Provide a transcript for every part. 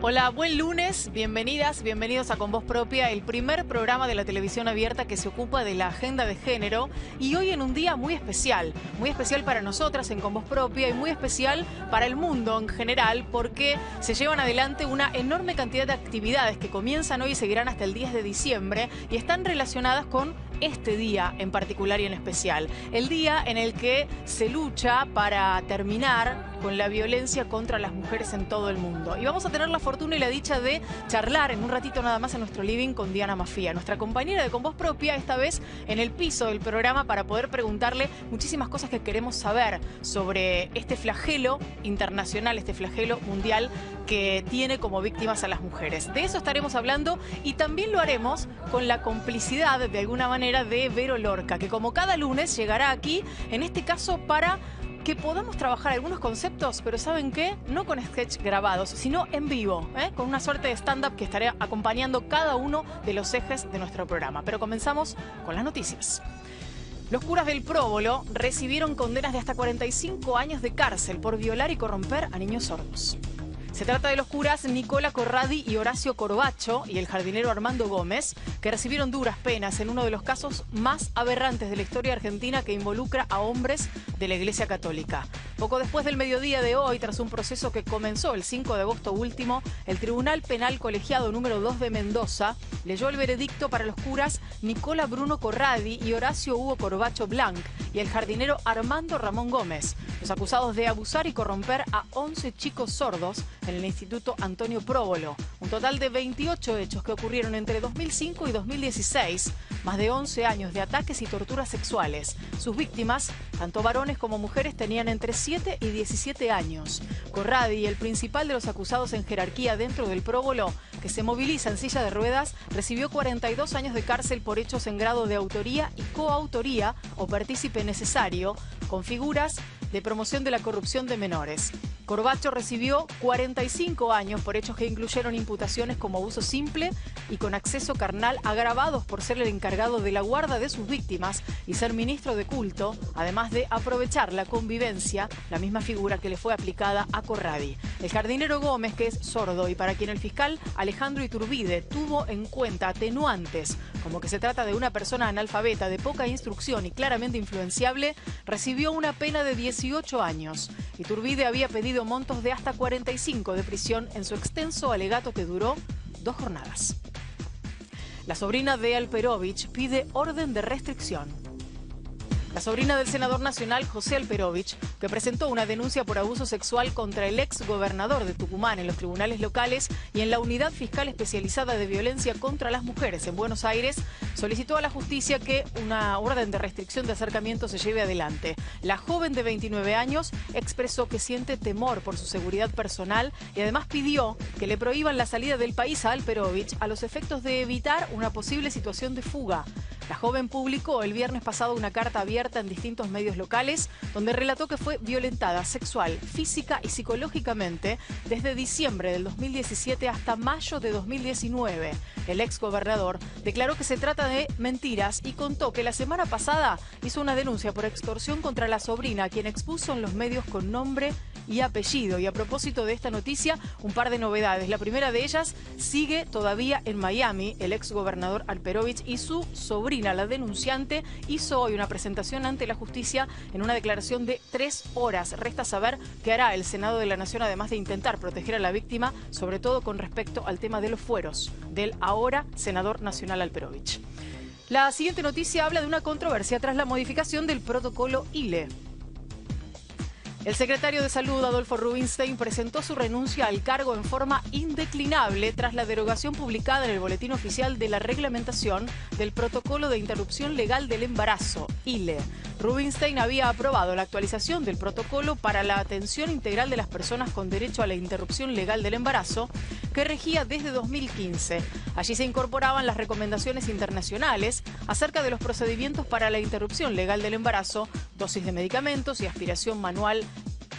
Hola, buen lunes, bienvenidas, bienvenidos a Con Voz Propia, el primer programa de la televisión abierta que se ocupa de la agenda de género, y hoy en un día muy especial para nosotras en Con Voz Propia y muy especial para el mundo en general, porque se llevan adelante una enorme cantidad de actividades que comienzan hoy y seguirán hasta el 10 de diciembre y están relacionadas con este día en particular y en especial, el día en el que se lucha para terminar con la violencia contra las mujeres en todo el mundo. Y vamos a tener la fortuna y la dicha de charlar en un ratito nada más en nuestro living con Diana Mafía, nuestra compañera de Con Voz Propia, esta vez en el piso del programa, para poder preguntarle muchísimas cosas que queremos saber sobre este flagelo internacional, este flagelo mundial que tiene como víctimas a las mujeres. De eso estaremos hablando y también lo haremos con la complicidad, de alguna manera, de Vero Lorca, que como cada lunes llegará aquí, en este caso para que podamos trabajar algunos conceptos, pero ¿saben qué? No con sketch grabados, sino en vivo, con una suerte de stand-up que estaré acompañando cada uno de los ejes de nuestro programa. Pero comenzamos con las noticias. Los curas del Próbolo recibieron condenas de hasta 45 años de cárcel por violar y corromper a niños sordos. Se trata de los curas Nicola Corradi y Horacio Corbacho y el jardinero Armando Gómez, que recibieron duras penas en uno de los casos más aberrantes de la historia argentina que involucra a hombres de la Iglesia Católica. Poco después del mediodía de hoy, tras un proceso que comenzó el 5 de agosto último, el Tribunal Penal Colegiado número 2 de Mendoza leyó el veredicto para los curas Nicola Bruno Corradi y Horacio Hugo Corbacho Blanc y el jardinero Armando Ramón Gómez, los acusados de abusar y corromper a 11 chicos sordos en el Instituto Antonio Próbolo. Un total de 28 hechos que ocurrieron entre 2005 y 2016, más de 11 años de ataques y torturas sexuales. Sus víctimas, tanto varones como mujeres, tenían entre 7 y 17 años. Corradi, el principal de los acusados en jerarquía dentro del Próbolo, que se moviliza en silla de ruedas, recibió 42 años de cárcel por hechos en grado de autoría y coautoría o partícipe necesario, con figuras de promoción de la corrupción de menores. Corbacho recibió 45 años por hechos que incluyeron imputaciones como abuso simple y con acceso carnal agravados por ser el encargado de la guarda de sus víctimas y ser ministro de culto, además de aprovechar la convivencia, la misma figura que le fue aplicada a Corradi. El jardinero Gómez, que es sordo y para quien el fiscal Alejandro Iturbide tuvo en cuenta atenuantes, como que se trata de una persona analfabeta, de poca instrucción y claramente influenciable, recibió una pena de 18 años. Iturbide había pedido montos de hasta 45 de prisión en su extenso alegato que duró 2 jornadas. La sobrina de Alperovich pide orden de restricción. La sobrina del senador nacional José Alperovich, que presentó una denuncia por abuso sexual contra el ex gobernador de Tucumán en los tribunales locales y en la Unidad Fiscal Especializada de Violencia contra las Mujeres en Buenos Aires, solicitó a la justicia que una orden de restricción de acercamiento se lleve adelante. La joven de 29 años expresó que siente temor por su seguridad personal y además pidió que le prohíban la salida del país a Alperovich a los efectos de evitar una posible situación de fuga. La joven publicó el viernes pasado una carta abierta en distintos medios locales donde relató que fue violentada sexual, física y psicológicamente desde diciembre del 2017 hasta mayo de 2019. El exgobernador declaró que se trata de mentiras y contó que la semana pasada hizo una denuncia por extorsión contra la sobrina, a quien expuso en los medios con nombre y apellido. Y a propósito de esta noticia, un par de novedades. La primera de ellas sigue todavía en Miami. El exgobernador Alperovich y su sobrina, la denunciante, hizo hoy una presentación ante la justicia en una declaración de 3 horas. Resta saber qué hará el Senado de la Nación, además de intentar proteger a la víctima, sobre todo con respecto al tema de los fueros del ahora senador nacional Alperovich. La siguiente noticia habla de una controversia tras la modificación del protocolo ILE. El secretario de Salud, Adolfo Rubinstein, presentó su renuncia al cargo en forma indeclinable tras la derogación publicada en el Boletín Oficial de la Reglamentación del Protocolo de Interrupción Legal del Embarazo, ILE. Rubinstein había aprobado la actualización del protocolo para la atención integral de las personas con derecho a la interrupción legal del embarazo, que regía desde 2015. Allí se incorporaban las recomendaciones internacionales acerca de los procedimientos para la interrupción legal del embarazo, dosis de medicamentos y aspiración manual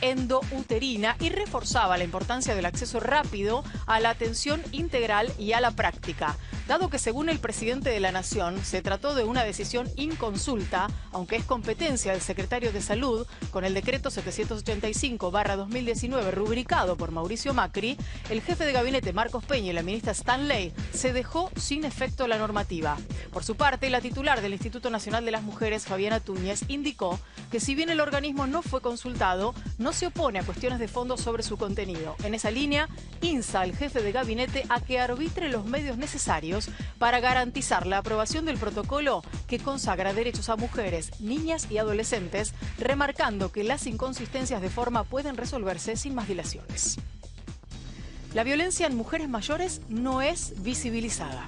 endouterina y reforzaba la importancia del acceso rápido a la atención integral y a la práctica. Dado que según el presidente de la Nación se trató de una decisión inconsulta, aunque es competencia del secretario de Salud, con el decreto 785/2019 rubricado por Mauricio Macri, el jefe de gabinete Marcos Peña y la ministra Stanley se dejó sin efecto la normativa. Por su parte, la titular del Instituto Nacional de las Mujeres, Fabiana Túñez, indicó que si bien el organismo no fue consultado, no se opone a cuestiones de fondo sobre su contenido. En esa línea, insta al jefe de gabinete a que arbitre los medios necesarios para garantizar la aprobación del protocolo que consagra derechos a mujeres, niñas y adolescentes, remarcando que las inconsistencias de forma pueden resolverse sin más dilaciones. La violencia en mujeres mayores no es visibilizada.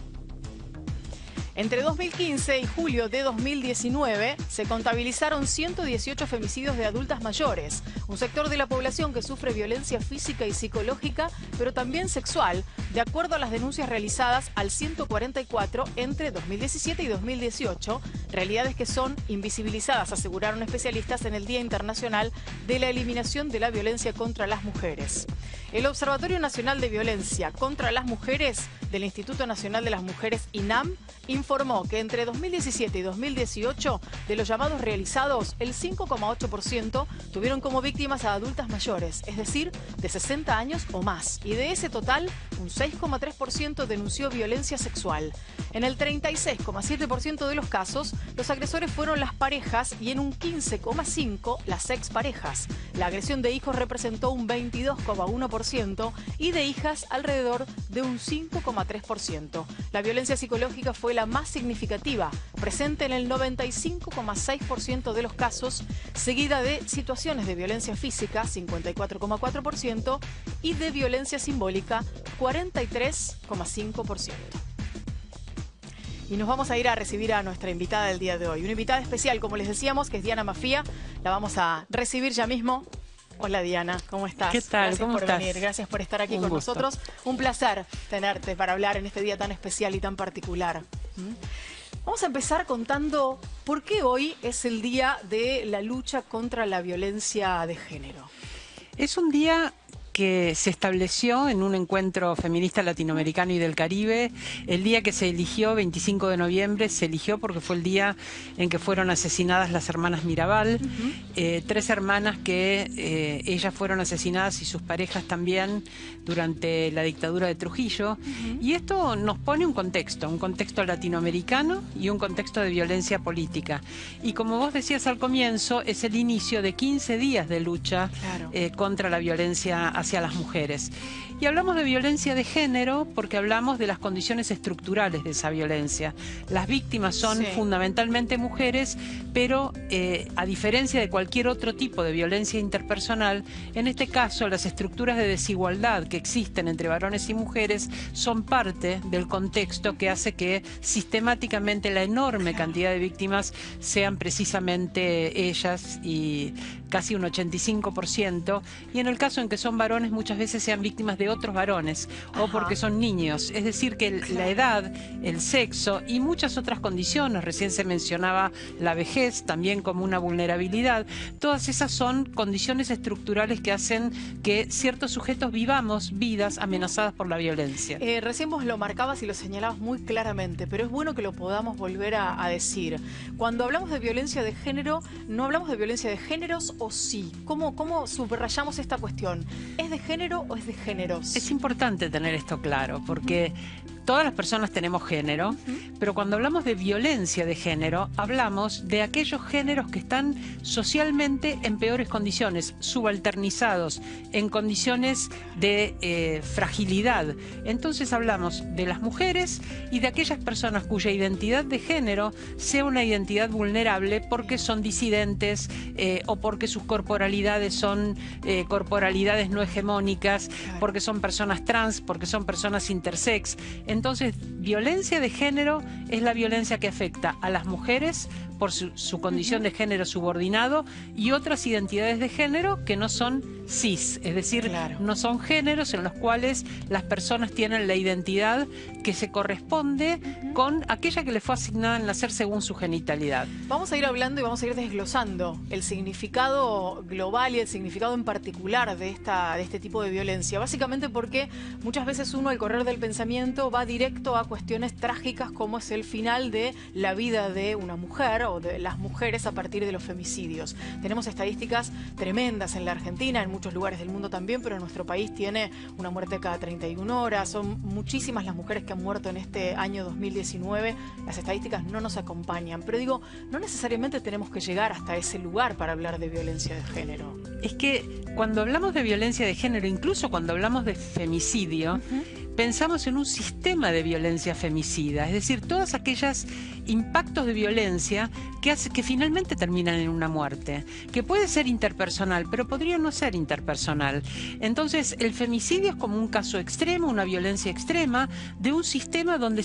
Entre 2015 y julio de 2019 se contabilizaron 118 femicidios de adultas mayores, un sector de la población que sufre violencia física y psicológica, pero también sexual, de acuerdo a las denuncias realizadas al 144 entre 2017 y 2018, realidades que son invisibilizadas, aseguraron especialistas en el Día Internacional de la Eliminación de la Violencia contra las Mujeres. El Observatorio Nacional de Violencia contra las Mujeres del Instituto Nacional de las Mujeres, INAM, informó que entre 2017 y 2018, de los llamados realizados, el 5,8% tuvieron como víctimas a adultas mayores, es decir, de 60 años o más. Y de ese total, un 6,3% denunció violencia sexual. En el 36,7% de los casos, los agresores fueron las parejas y en un 15,5% las exparejas. La agresión de hijos representó un 22,1% y de hijas alrededor de un 5,3%. La violencia psicológica fue la más significativa, presente en el 95,6% de los casos, seguida de situaciones de violencia física, 54,4%, y de violencia simbólica, 43,5%. Y nos vamos a ir a recibir a nuestra invitada del día de hoy. Una invitada especial, como les decíamos, que es Diana Mafía. La vamos a recibir ya mismo. Hola Diana, ¿cómo estás? ¿Qué tal? Gracias ¿Cómo por estás? venir, gracias por estar aquí Un con gusto. nosotros. Un placer tenerte para hablar en este día tan especial y tan particular. Vamos a empezar contando por qué hoy es el día de la lucha contra la violencia de género. Es un día que se estableció en un encuentro feminista latinoamericano y del Caribe. El día que se eligió, 25 de noviembre, se eligió porque fue el día en que fueron asesinadas las hermanas Mirabal. 3 hermanas que ellas fueron asesinadas y sus parejas también durante la dictadura de Trujillo. Y esto nos pone un contexto latinoamericano y un contexto de violencia política. Y como vos decías al comienzo, es el inicio de 15 días de lucha contra la violencia hacia las mujeres. Y hablamos de violencia de género porque hablamos de las condiciones estructurales de esa violencia. Las víctimas son fundamentalmente mujeres, pero a diferencia de cualquier otro tipo de violencia interpersonal, en este caso las estructuras de desigualdad que existen entre varones y mujeres son parte del contexto que hace que sistemáticamente la enorme cantidad de víctimas sean precisamente ellas, y casi un 85%, y en el caso en que son varones muchas veces sean víctimas de otros varones o porque son niños. Es decir, que la edad, el sexo y muchas otras condiciones, recién se mencionaba la vejez también como una vulnerabilidad, todas esas son condiciones estructurales que hacen que ciertos sujetos vivamos vidas amenazadas por la violencia. Recién vos lo marcabas y lo señalabas muy claramente, pero es bueno que lo podamos volver a decir. Cuando hablamos de violencia de género, ¿no hablamos de violencia de géneros o sí? ¿Cómo subrayamos esta cuestión? ¿Es de género o es de géneros? Es importante tener esto claro, porque todas las personas tenemos género, pero cuando hablamos de violencia de género, hablamos de aquellos géneros que están socialmente en peores condiciones, subalternizados, en condiciones de fragilidad. Entonces hablamos de las mujeres y de aquellas personas cuya identidad de género sea una identidad vulnerable porque son disidentes o porque sus corporalidades son corporalidades no hegemónicas, porque son personas trans, porque son personas intersex. Entonces, violencia de género es la violencia que afecta a las mujeres por su condición de género subordinado, y otras identidades de género que no son cis, es decir, claro, no son géneros en los cuales las personas tienen la identidad que se corresponde con aquella que les fue asignada al nacer según su genitalidad. Vamos a ir hablando y vamos a ir desglosando el significado global y el significado en particular de este tipo de violencia. Básicamente porque muchas veces uno, al correr del pensamiento, va directo a cuestiones trágicas como es el final de la vida de una mujer o de las mujeres a partir de los femicidios. Tenemos estadísticas tremendas en la Argentina, en muchos lugares del mundo también, pero en nuestro país tiene una muerte cada 31 horas. Son muchísimas las mujeres que han muerto en este año 2019. Las estadísticas no nos acompañan, pero digo, no necesariamente tenemos que llegar hasta ese lugar para hablar de violencia de género. Es que cuando hablamos de violencia de género, incluso cuando hablamos de femicidio, pensamos en un sistema de violencia femicida, es decir, todos aquellos impactos de violencia que finalmente terminan en una muerte, que puede ser interpersonal, pero podría no ser interpersonal. Entonces, el femicidio es como un caso extremo, una violencia extrema de un sistema donde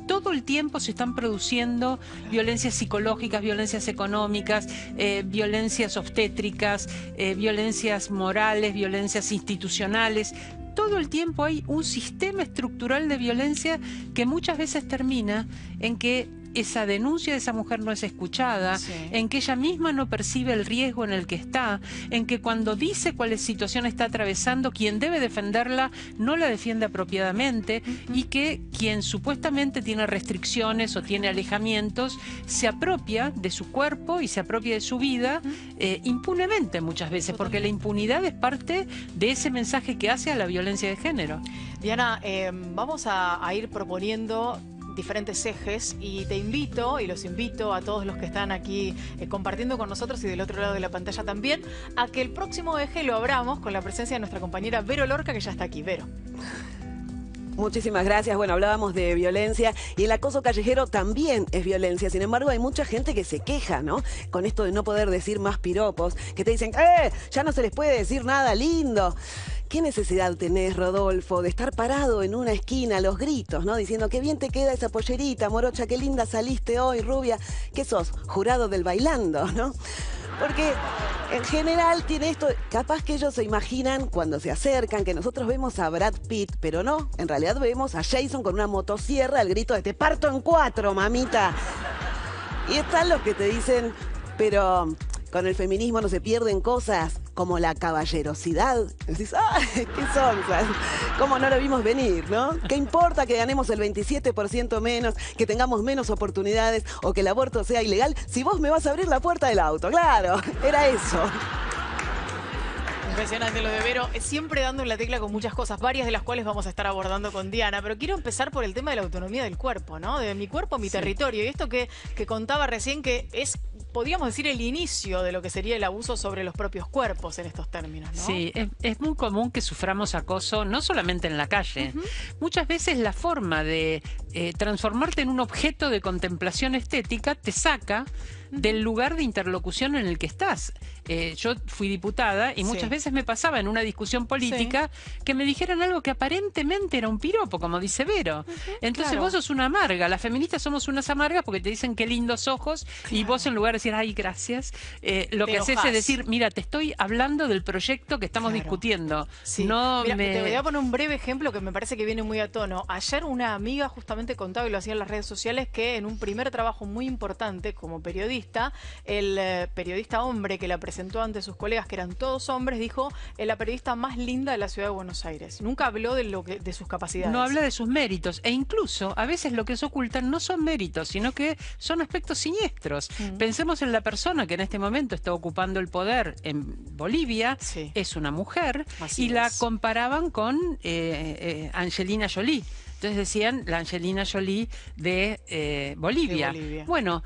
todo el tiempo se están produciendo violencias psicológicas, violencias económicas, violencias obstétricas, violencias morales, violencias institucionales. Todo el tiempo hay un sistema estructural de violencia que muchas veces termina en que esa denuncia de esa mujer no es escuchada, Sí. en que ella misma no percibe el riesgo en el que está, en que cuando dice cuál situación está atravesando, quien debe defenderla no la defiende apropiadamente, y que quien supuestamente tiene restricciones o tiene alejamientos se apropia de su cuerpo y se apropia de su vida impunemente muchas veces, porque la impunidad es parte de ese mensaje que hace a la violencia de género. Diana, vamos a ir proponiendo diferentes ejes y te invito y los invito a todos los que están aquí compartiendo con nosotros y del otro lado de la pantalla también, a que el próximo eje lo abramos con la presencia de nuestra compañera Vero Lorca, que ya está aquí. Vero. Muchísimas gracias. Bueno, hablábamos de violencia y el acoso callejero también es violencia. Sin embargo, hay mucha gente que se queja, ¿no? Con esto de no poder decir más piropos, que te dicen, ya no se les puede decir nada lindo. ¿Qué necesidad tenés, Rodolfo, de estar parado en una esquina a los gritos, ¿no? Diciendo, qué bien te queda esa pollerita, morocha, qué linda saliste hoy, rubia. ¿Qué sos? Jurado del bailando, ¿no? Porque en general tiene esto, capaz que ellos se imaginan cuando se acercan que nosotros vemos a Brad Pitt, pero no, en realidad vemos a Jason con una motosierra al grito de te parto en 4, mamita. Y están los que te dicen, pero con el feminismo no se pierden cosas como la caballerosidad. Decís, ¿qué son? ¿Cómo no lo vimos venir, no? ¿Qué importa que ganemos el 27% menos, que tengamos menos oportunidades o que el aborto sea ilegal si vos me vas a abrir la puerta del auto? Claro, era eso. Impresionante lo de Vero, siempre dando en la tecla con muchas cosas, varias de las cuales vamos a estar abordando con Diana, pero quiero empezar por el tema de la autonomía del cuerpo, ¿no? De mi cuerpo, mi territorio, y esto que contaba recién, que es, podríamos decir, el inicio de lo que sería el abuso sobre los propios cuerpos en estos términos, ¿no? Sí, es muy común que suframos acoso, no solamente en la calle. Muchas veces la forma de transformarte en un objeto de contemplación estética te saca del lugar de interlocución en el que estás. Yo fui diputada y muchas veces me pasaba en una discusión política que me dijeran algo que aparentemente era un piropo, como dice Vero. Entonces vos sos una amarga, las feministas somos unas amargas porque te dicen qué lindos ojos y vos en lugar de decir, ay, gracias, lo que haces es decir, mira, te estoy hablando del proyecto que estamos discutiendo. No mira, te voy a poner un breve ejemplo que me parece que viene muy a tono. Ayer una amiga justamente contaba, y lo hacía en las redes sociales, que en un primer trabajo muy importante como periodista, el periodista hombre que la presentó ante sus colegas, que eran todos hombres, dijo, la periodista más linda de la ciudad de Buenos Aires. Nunca habló de sus capacidades. No habla de sus méritos. E incluso, a veces lo que se ocultan no son méritos, sino que son aspectos siniestros. Pensemos en la persona que en este momento está ocupando el poder en Bolivia. Es una mujer. Así y la es. comparaban con Angelina Jolie. Entonces decían la Angelina Jolie de Bolivia. Bueno,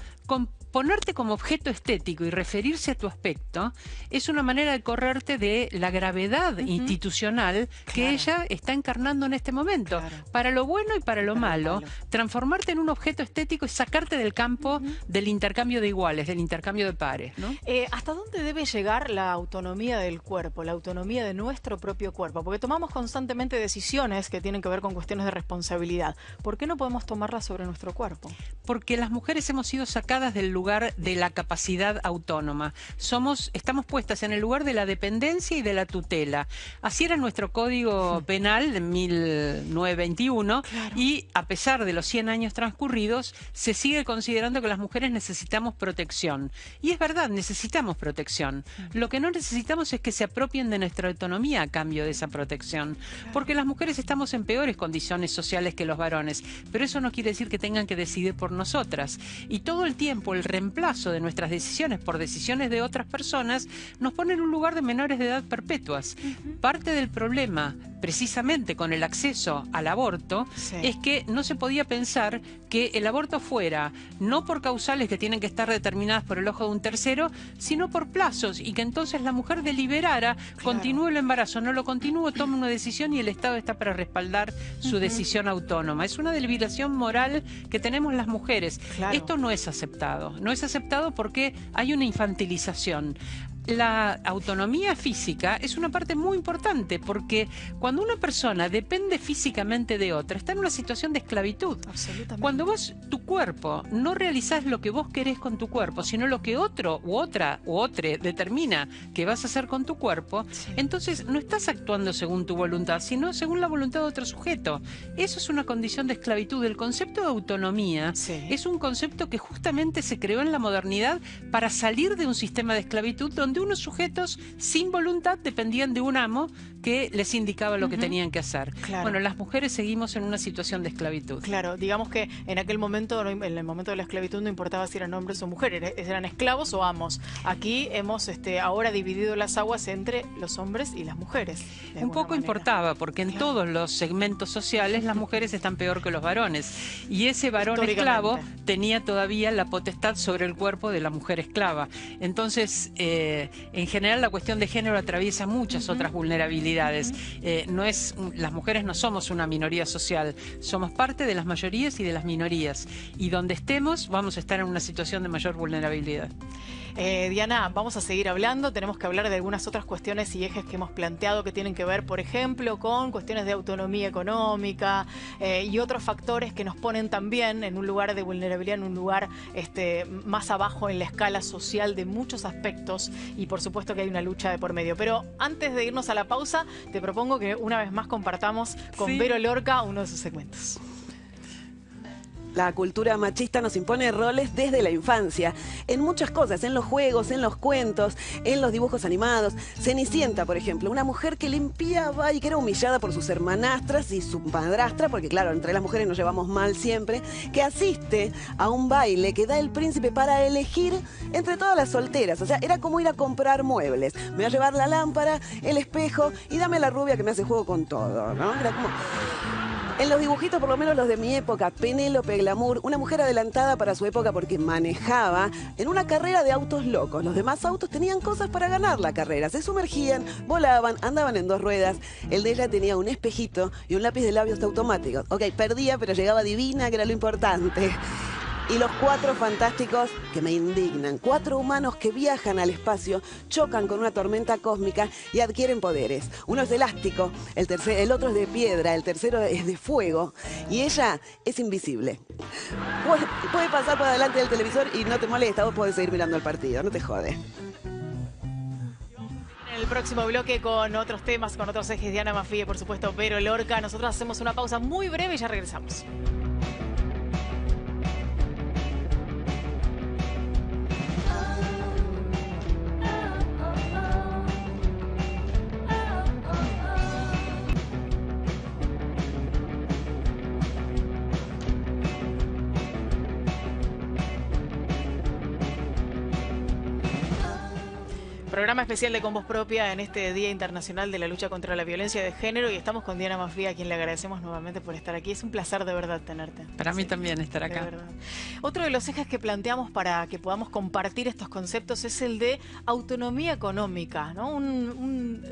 ponerte como objeto estético y referirse a tu aspecto es una manera de correrte de la gravedad institucional que ella está encarnando en este momento. Para lo bueno y para lo malo, transformarte en un objeto estético es sacarte del campo del intercambio de iguales, del intercambio de pares, ¿no? ¿Hasta dónde debe llegar la autonomía del cuerpo, la autonomía de nuestro propio cuerpo? Porque tomamos constantemente decisiones que tienen que ver con cuestiones de responsabilidad. ¿Por qué no podemos tomarlas sobre nuestro cuerpo? Porque las mujeres hemos sido sacadas del lugar lugar de la capacidad autónoma. Estamos puestas en el lugar de la dependencia y de la tutela. Así era nuestro Código Penal de 1921, Claro. y a pesar de los 100 años transcurridos, se sigue considerando que las mujeres necesitamos protección. Y es verdad, necesitamos protección. Lo que no necesitamos es que se apropien de nuestra autonomía a cambio de esa protección. Porque las mujeres estamos en peores condiciones sociales que los varones, pero eso no quiere decir que tengan que decidir por nosotras. Y todo el tiempo el reemplazo de nuestras decisiones por decisiones de otras personas nos pone en un lugar de menores de edad perpetuas. Parte del problema, precisamente con el acceso al aborto, Sí. es que no se podía pensar que el aborto fuera no por causales que tienen que estar determinadas por el ojo de un tercero, sino por plazos, y que entonces la mujer deliberara, continúe el embarazo, no lo continúe, tome una decisión y el Estado está para respaldar su decisión autónoma. Es una deliberación moral que tenemos las mujeres. Claro. Esto no es aceptado. No es aceptado porque hay una infantilización. La autonomía física es una parte muy importante, porque cuando una persona depende físicamente de otra, está en una situación de esclavitud. Absolutamente. Cuando vos, tu cuerpo, no realizás lo que vos querés con tu cuerpo, sino lo que otro u otra u otro determina que vas a hacer con tu cuerpo, Sí. entonces no estás actuando según tu voluntad, sino según la voluntad de otro sujeto. Eso es una condición de esclavitud. El concepto de autonomía Sí. es un concepto que justamente se creó en la modernidad para salir de un sistema de esclavitud donde unos sujetos sin voluntad dependían de un amo que les indicaba lo que tenían que hacer. Claro. Bueno, las mujeres seguimos en una situación de esclavitud. Claro, digamos que en aquel momento, en el momento de la esclavitud, no importaba si eran hombres o mujeres, eran esclavos o amos. Aquí hemos ahora dividido las aguas entre los hombres y las mujeres. de Un alguna poco manera. importaba, porque en Claro. todos los segmentos sociales las mujeres están peor que los varones. Y ese varón esclavo Históricamente. tenía todavía la potestad sobre el cuerpo de la mujer esclava. Entonces, en general, la cuestión de género atraviesa muchas otras vulnerabilidades. Las mujeres no somos una minoría social, somos parte de las mayorías y de las minorías. Y donde estemos, vamos a estar en una situación de mayor vulnerabilidad. Diana, vamos a seguir hablando. Tenemos que hablar de algunas otras cuestiones y ejes que hemos planteado que tienen que ver, por ejemplo, con cuestiones de autonomía económica y otros factores que nos ponen también en un lugar de vulnerabilidad, en un lugar más abajo en la escala social de muchos aspectos, y por supuesto que hay una lucha de por medio. Pero antes de irnos a la pausa, te propongo que una vez más compartamos con Sí. Vero Lorca uno de sus segmentos. La cultura machista nos impone roles desde la infancia, en muchas cosas, en los juegos, en los cuentos, en los dibujos animados. Cenicienta, por ejemplo, una mujer que limpiaba y que era humillada por sus hermanastras y su madrastra, porque claro, entre las mujeres nos llevamos mal siempre, que asiste a un baile que da el príncipe para elegir entre todas las solteras. O sea, era como ir a comprar muebles. Me voy a llevar la lámpara, el espejo y dame la rubia que me hace juego con todo, ¿no? Era como... En los dibujitos, por lo menos los de mi época, Penélope Glamour, una mujer adelantada para su época porque manejaba en una carrera de autos locos. Los demás autos tenían cosas para ganar la carrera. Se sumergían, volaban, andaban en dos ruedas. El de ella tenía un espejito y un lápiz de labios automático. Ok, perdía, pero llegaba divina, que era lo importante. Y los cuatro fantásticos que me indignan. 4 humanos que viajan al espacio, chocan con una tormenta cósmica y adquieren poderes. Uno es de elástico, el otro es de piedra, el tercero es de fuego. Y ella es invisible. Puede pasar por delante del televisor y no te molesta, vos podés seguir mirando el partido, no te jode. En el próximo bloque con otros temas, con otros ejes, Diana Mafie y por supuesto Vero Lorca. Nosotros hacemos una pausa muy breve y ya regresamos. Programa especial de Con Voz Propia en este Día Internacional de la Lucha contra la Violencia de Género, y estamos con Diana Mafie, a quien le agradecemos nuevamente por estar aquí. Es un placer de verdad tenerte. Para mí también estar De acá. verdad. Otro de los ejes que planteamos para que podamos compartir estos conceptos es el de autonomía económica, ¿no? Un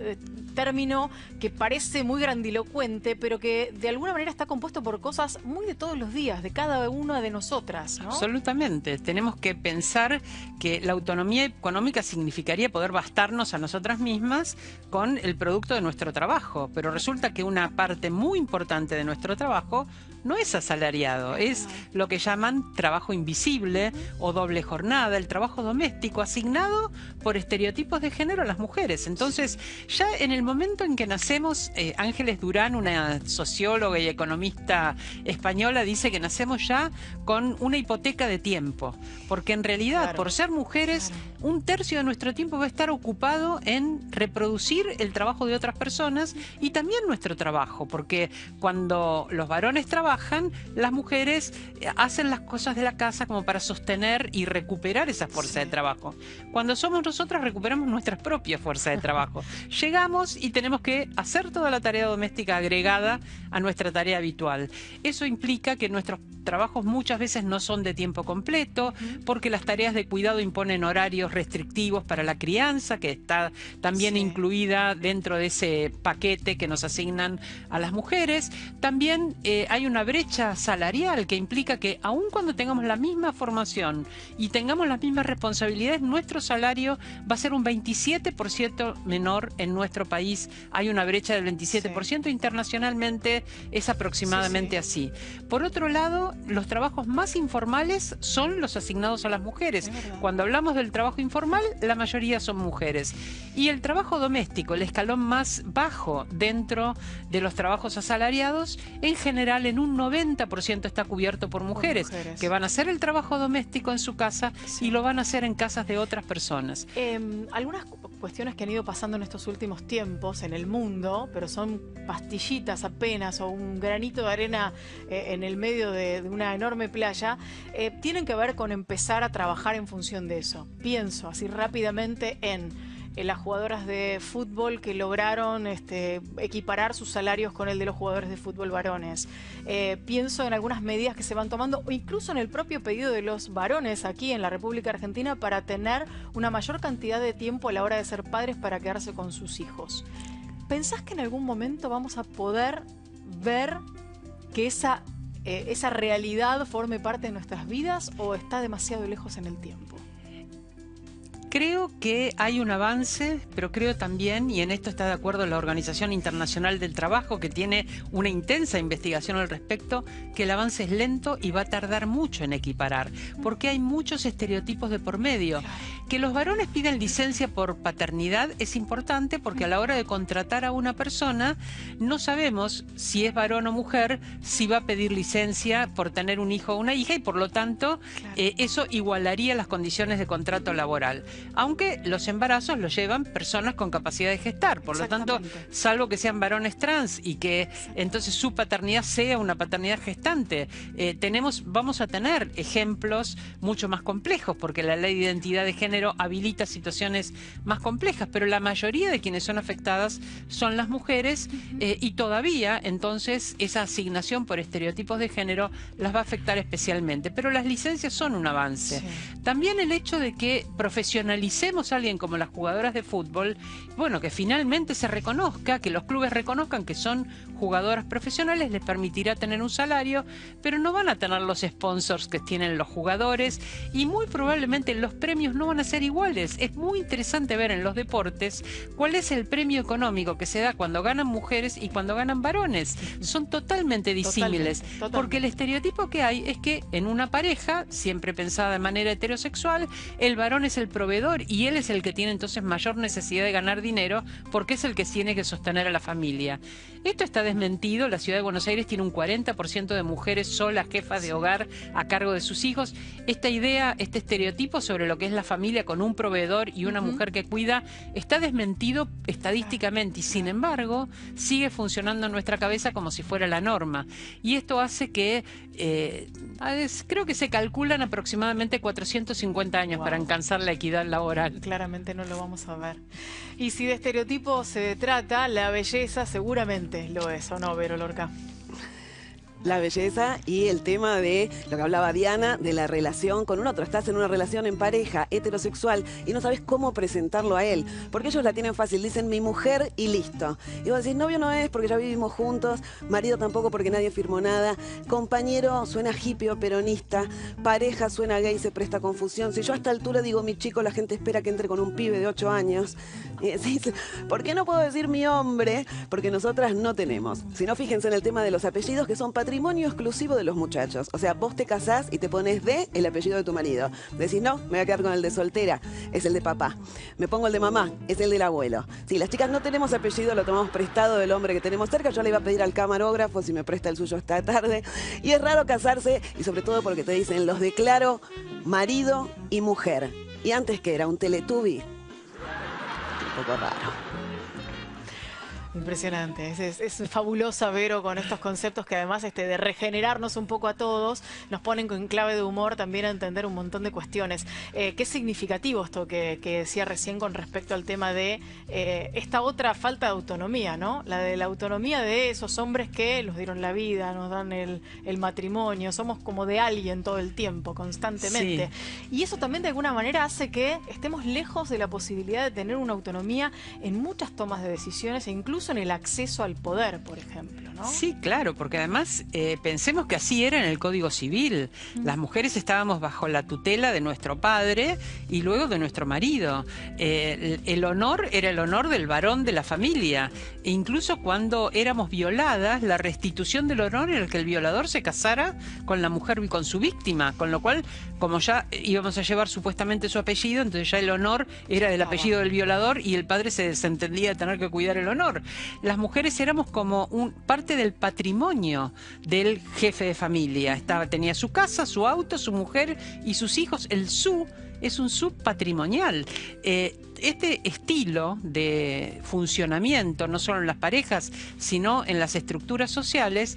término que parece muy grandilocuente, pero que de alguna manera está compuesto por cosas muy de todos los días, de cada una de nosotras, ¿no? Absolutamente. Tenemos que pensar que la autonomía económica significaría poder poder bastarnos a nosotras mismas con el producto de nuestro trabajo. Pero resulta que una parte muy importante de nuestro trabajo no es asalariado, es lo que llaman trabajo invisible o doble jornada, el trabajo doméstico asignado por estereotipos de género a las mujeres. Entonces, ya en el momento en que nacemos, Ángeles Durán, una socióloga y economista española, dice que nacemos ya con una hipoteca de tiempo, porque en realidad, por ser mujeres, un tercio de nuestro tiempo va a estar ocupado en reproducir el trabajo de otras personas y también nuestro trabajo, porque cuando los varones trabajan, las mujeres hacen las cosas de la casa como para sostener y recuperar esa fuerza de trabajo. Cuando somos nosotras, recuperamos nuestras propias fuerzas de trabajo. Llegamos y tenemos que hacer toda la tarea doméstica agregada a nuestra tarea habitual. Eso implica que nuestros trabajos muchas veces no son de tiempo completo, porque las tareas de cuidado imponen horarios restrictivos para la crianza, que está también incluida dentro de ese paquete que nos asignan a las mujeres. También hay una brecha salarial que implica que aun cuando tengamos la misma formación y tengamos las mismas responsabilidades, nuestro salario va a ser un 27% menor en nuestro país. Hay una brecha del 27%, internacionalmente es aproximadamente así. Por otro lado, los trabajos más informales son los asignados a las mujeres. Cuando hablamos del trabajo informal, la mayoría son mujeres. Y el trabajo doméstico, el escalón más bajo dentro de los trabajos asalariados, en general en un 90% está cubierto por mujeres, que van a hacer el trabajo doméstico en su casa y lo van a hacer en casas de otras personas. Algunas cuestiones que han ido pasando en estos últimos tiempos en el mundo, pero son pastillitas apenas o un granito de arena en el medio de una enorme playa, tienen que ver con empezar a trabajar en función de eso. Pienso así rápidamente en las jugadoras de fútbol que lograron equiparar sus salarios con el de los jugadores de fútbol varones. Pienso en algunas medidas que se van tomando, o incluso en el propio pedido de los varones aquí en la República Argentina para tener una mayor cantidad de tiempo a la hora de ser padres para quedarse con sus hijos. ¿Pensás que en algún momento vamos a poder ver que esa realidad forme parte de nuestras vidas o está demasiado lejos en el tiempo? Creo que hay un avance, pero creo también, y en esto está de acuerdo la Organización Internacional del Trabajo, que tiene una intensa investigación al respecto, que el avance es lento y va a tardar mucho en equiparar, porque hay muchos estereotipos de por medio. Que los varones pidan licencia por paternidad es importante porque a la hora de contratar a una persona no sabemos si es varón o mujer, si va a pedir licencia por tener un hijo o una hija, y por lo tanto eso igualaría las condiciones de contrato laboral. Aunque los embarazos los llevan personas con capacidad de gestar, por lo tanto, salvo que sean varones trans y que entonces su paternidad sea una paternidad gestante, vamos a tener ejemplos mucho más complejos, porque la ley de identidad de género habilita situaciones más complejas, pero la mayoría de quienes son afectadas son las mujeres, y todavía entonces esa asignación por estereotipos de género las va a afectar especialmente, pero las licencias son un avance. También el hecho de que profesionalicemos a alguien como las jugadoras de fútbol, bueno, que finalmente se reconozca, que los clubes reconozcan que son jugadoras profesionales, les permitirá tener un salario, pero no van a tener los sponsors que tienen los jugadores y muy probablemente los premios no van a ser iguales. Es muy interesante ver en los deportes cuál es el premio económico que se da cuando ganan mujeres y cuando ganan varones. Son totalmente disímiles, porque el estereotipo que hay es que en una pareja, siempre pensada de manera heterosexual, el varón es el proveedor y él es el que tiene entonces mayor necesidad de ganar dinero porque es el que tiene que sostener a la familia. Esto está desmentido. La ciudad de Buenos Aires tiene un 40% de mujeres solas, jefas de hogar a cargo de sus hijos. Esta idea, este estereotipo sobre lo que es la familia con un proveedor y una mujer que cuida, está desmentido estadísticamente y sin embargo sigue funcionando en nuestra cabeza como si fuera la norma. Y esto hace que creo que se calculan aproximadamente 450 años para alcanzar la equidad laboral. Claramente no lo vamos a ver. Y si de estereotipos se trata, la belleza seguramente lo es, ¿o no, Vero Lorca? la belleza y el tema de lo que hablaba Diana, de la relación con un otro. Estás en una relación en pareja, heterosexual, y no sabes cómo presentarlo a él. Porque ellos la tienen fácil, dicen mi mujer y listo. Y vos decís, novio no es porque ya vivimos juntos, marido tampoco porque nadie firmó nada, compañero suena hippie o peronista, pareja suena gay, se presta confusión. Si yo a esta altura digo mi chico, la gente espera que entre con un pibe de 8 años. Y decís, ¿por qué no puedo decir mi hombre? Porque nosotras no tenemos. Si no, fíjense en el tema de los apellidos, que son patrimonio exclusivo de los muchachos. O sea, vos te casás y te pones de el apellido de tu marido. Decís, no, me voy a quedar con el de soltera, es el de papá. Me pongo el de mamá, es el del abuelo. Si las chicas no tenemos apellido, lo tomamos prestado del hombre que tenemos cerca. Yo le iba a pedir al camarógrafo si me presta el suyo esta tarde. Y es raro casarse, y sobre todo porque te dicen, los declaro marido y mujer. Y antes que era un Teletubby, un poco raro. Impresionante, es fabulosa Vero con estos conceptos que además de regenerarnos un poco a todos, nos ponen en clave de humor también a entender un montón de cuestiones. Qué significativo esto que decía recién con respecto al tema de esta otra falta de autonomía, ¿no? La de la autonomía de esos hombres que nos dieron la vida, nos dan el matrimonio, somos como de alguien todo el tiempo, constantemente. Sí. Y eso también de alguna manera hace que estemos lejos de la posibilidad de tener una autonomía en muchas tomas de decisiones e incluso en el acceso al poder, por ejemplo, ¿no? Sí, claro, porque además pensemos que así era en el Código Civil. Las mujeres estábamos bajo la tutela de nuestro padre y luego de nuestro marido. El honor era el honor del varón de la familia. E incluso cuando éramos violadas, la restitución del honor era que el violador se casara con la mujer y con su víctima, con lo cual, como ya íbamos a llevar supuestamente su apellido, entonces ya el honor era del apellido del violador y el padre se desentendía de tener que cuidar el honor. Las mujeres éramos como parte del patrimonio del jefe de familia. Tenía su casa, su auto, su mujer y sus hijos. El su es un subpatrimonial. Este estilo de funcionamiento, no solo en las parejas, sino en las estructuras sociales,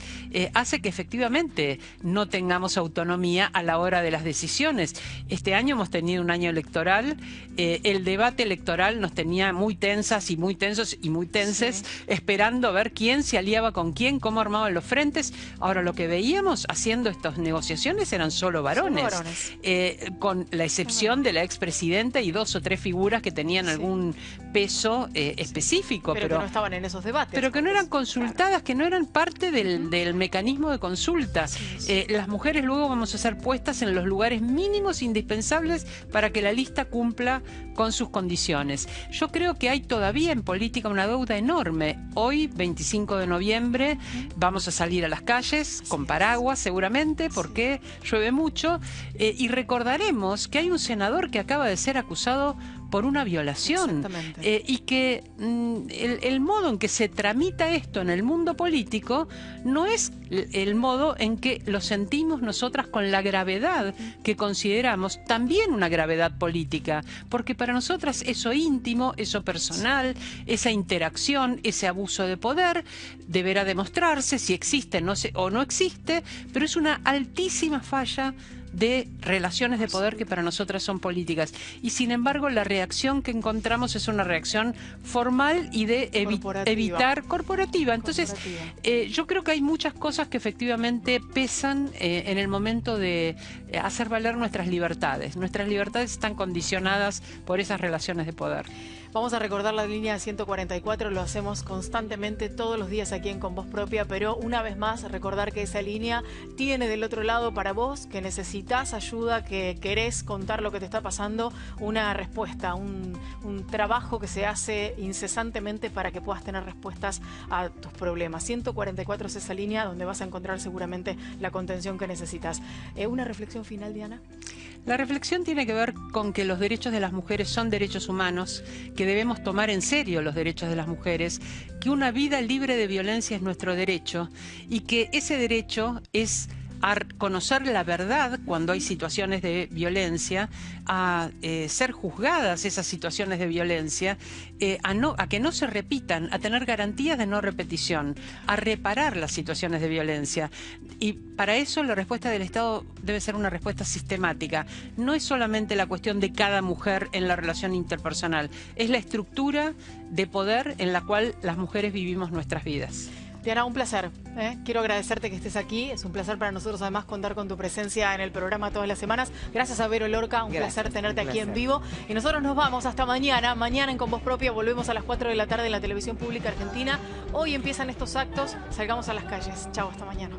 hace que efectivamente no tengamos autonomía a la hora de las decisiones. Este año hemos tenido un año electoral, el debate electoral nos tenía muy tensas y muy tensos y muy tenses, sí, esperando a ver quién se aliaba con quién, cómo armaban los frentes. Ahora lo que veíamos haciendo estas negociaciones eran solo varones, con la excepción de la expresidenta y 2 o 3 figuras que tenían algún peso específico. Pero que no estaban en esos debates. Pero que no eran consultadas, claro, que no eran parte del mecanismo de consulta. Las mujeres luego vamos a ser puestas en los lugares mínimos indispensables para que la lista cumpla con sus condiciones. Yo creo que hay todavía en política una deuda enorme. Hoy, 25 de noviembre, vamos a salir a las calles con paraguas seguramente porque llueve mucho y recordaremos que hay un senador que acaba de ser acusado por una violación y que el modo en que se tramita esto en el mundo político no es el modo en que lo sentimos nosotras con la gravedad que consideramos también una gravedad política, porque para nosotras eso íntimo, eso personal, esa interacción, ese abuso de poder deberá demostrarse si existe o no existe, pero es una altísima falla de relaciones de poder que para nosotras son políticas. Y sin embargo la reacción que encontramos es una reacción formal y de evitar corporativa. Entonces yo creo que hay muchas cosas que efectivamente pesan en el momento de hacer valer nuestras libertades. Nuestras libertades están condicionadas por esas relaciones de poder. Vamos a recordar la línea 144, lo hacemos constantemente todos los días aquí en Con Voz Propia, pero una vez más recordar que esa línea tiene del otro lado para vos, que necesitas ayuda, que querés contar lo que te está pasando, una respuesta, un trabajo que se hace incesantemente para que puedas tener respuestas a tus problemas. 144 es esa línea donde vas a encontrar seguramente la contención que necesitas. ¿Una reflexión final, Diana? La reflexión tiene que ver con que los derechos de las mujeres son derechos humanos, que debemos tomar en serio los derechos de las mujeres, que una vida libre de violencia es nuestro derecho y que ese derecho es a conocer la verdad cuando hay situaciones de violencia, a ser juzgadas esas situaciones de violencia, a que no se repitan, a tener garantías de no repetición, a reparar las situaciones de violencia. Y para eso la respuesta del Estado debe ser una respuesta sistemática. No es solamente la cuestión de cada mujer en la relación interpersonal, es la estructura de poder en la cual las mujeres vivimos nuestras vidas. Diana, un placer. Quiero agradecerte que estés aquí. Es un placer para nosotros además contar con tu presencia en el programa todas las semanas. Gracias a Vero Lorca, un placer tenerte aquí en vivo. Y nosotros nos vamos hasta mañana. Mañana en Con Voz Propia volvemos a las 4 de la tarde en la televisión pública argentina. Hoy empiezan estos actos. Salgamos a las calles. Chau, hasta mañana.